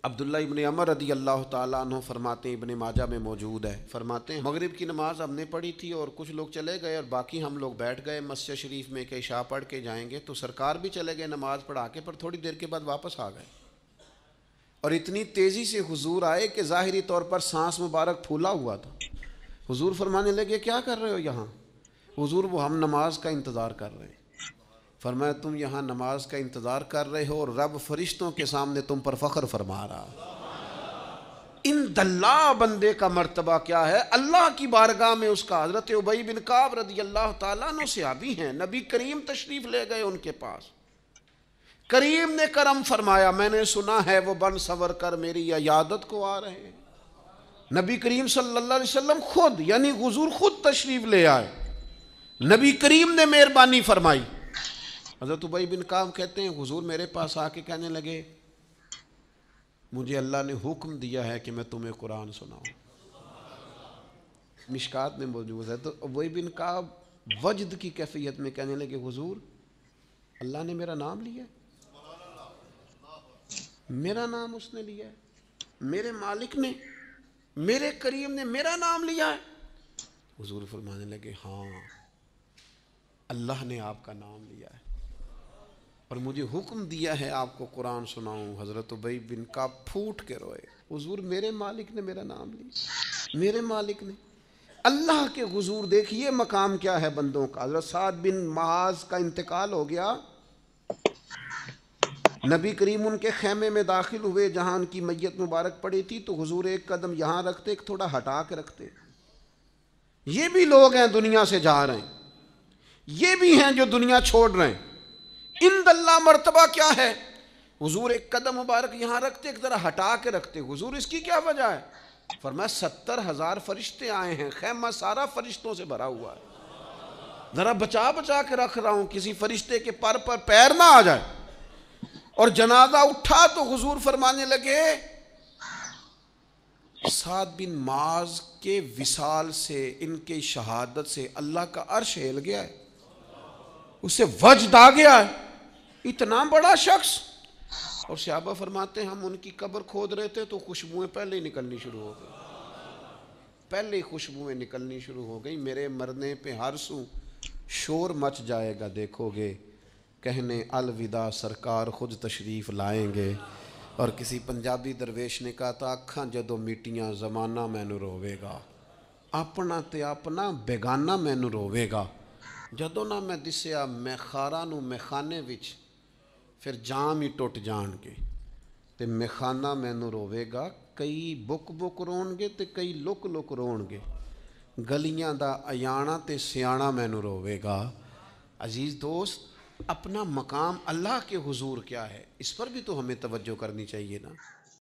عبداللہ ابن عمر رضی اللہ تعالیٰ عنہ فرماتے ہیں، ابن ماجہ میں موجود ہے، فرماتے ہیں مغرب کی نماز ہم نے پڑھی تھی اور کچھ لوگ چلے گئے اور باقی ہم لوگ بیٹھ گئے مسجد شریف میں کہ عشاء پڑھ کے جائیں گے، تو سرکار بھی چلے گئے نماز پڑھا کے، پر تھوڑی دیر کے بعد واپس آ گئے اور اتنی تیزی سے حضور آئے کہ ظاہری طور پر سانس مبارک پھولا ہوا تھا۔ حضور فرمانے لگے کیا کر رہے ہو یہاں؟ حضور وہ ہم نماز کا انتظار کر رہے ہیں۔ فرمایا تم یہاں نماز کا انتظار کر رہے ہو اور رب فرشتوں کے سامنے تم پر فخر فرما رہا۔ ان دلہ بندے کا مرتبہ کیا ہے اللہ کی بارگاہ میں اس کا۔ حضرت ابی بن کعب رضی اللہ تعالیٰ عنہ صحابی ہیں، نبی کریم تشریف لے گئے ان کے پاس، کریم نے کرم فرمایا، میں نے سنا ہے وہ بن سور کر میری عیادت کو آ رہے ہیں۔ نبی کریم صلی اللہ علیہ وسلم خود یعنی حضور خود تشریف لے آئے، نبی کریم نے مہربانی فرمائی۔ حضرت ابی بن کعب کہتے ہیں حضور میرے پاس آ کے کہنے لگے مجھے اللہ نے حکم دیا ہے کہ میں تمہیں قرآن سناؤں۔ مشکات میں موجود ہے۔ تو ابی بن کعب وجد کی کیفیت میں کہنے لگے حضور اللہ نے میرا نام لیا ہے، میرا نام اس نے لیا ہے، میرے مالک نے، میرے کریم نے میرا نام لیا ہے۔ حضور فرمانے لگے ہاں اللہ نے آپ کا نام لیا ہے اور مجھے حکم دیا ہے آپ کو قرآن سناؤں۔ حضرت ابی بن کعب پھوٹ کے روئے، حضور میرے مالک نے میرا نام لیا، میرے مالک نے۔ اللہ کے حضور دیکھیے مقام کیا ہے بندوں کا۔ حضرت سعد بن معاذ کا انتقال ہو گیا، نبی کریم ان کے خیمے میں داخل ہوئے جہاں ان کی میت مبارک پڑی تھی، تو حضور ایک قدم یہاں رکھتے ایک تھوڑا ہٹا کے رکھتے۔ یہ بھی لوگ ہیں دنیا سے جا رہے ہیں، یہ بھی ہیں جو دنیا چھوڑ رہے ہیں۔ ان اللہ مرتبہ کیا ہے؟ حضور ایک قدم مبارک یہاں رکھتے ایک ذرا ہٹا کے رکھتے۔ حضور اس کی کیا وجہ ہے؟ فرمایا 70,000 فرشتے آئے ہیں، خیمہ سارا فرشتوں سے بھرا ہوا ہے، ذرا بچا بچا کے رکھ رہا ہوں کسی فرشتے کے پر پیر نہ آ جائے۔ اور جنازہ اٹھا تو حضور فرمانے لگے سعد بن معاذ کے وصال سے، ان کی شہادت سے اللہ کا عرش ہل گیا ہے، اسے وجد آ گیا ہے، اتنا بڑا شخص۔ اور صحابہ فرماتے ہیں ہم ان کی قبر کھود رہے تھے تو خوشبوئیں پہلے ہی نکلنی شروع ہو گئی، پہلے ہی خوشبوئیں نکلنی شروع ہو گئی۔ میرے مرنے پہ ہر سو شور مچ جائے گا، دیکھو گے کہنے الوداع سرکار خود تشریف لائیں گے۔ اور کسی پنجابی درویش نے کہا تھا اکھاں جدو میٹیاں زمانہ مینو روے گا، اپنا تے اپنا بیگانہ مینو روے گا، جدو نہ میں دسیا میں خاراں نو میخانے وچ پھر جام ہی ٹوٹ جان گے، تے میخانہ مینو روے گا، کئی بک بک رون گے تے کئی لک لک رون گے، گلیاں دا ایانا تے سیانا مینو روے گا۔ عزیز دوست اپنا مقام اللہ کے حضور کیا ہے اس پر بھی تو ہمیں توجہ کرنی چاہیے نا۔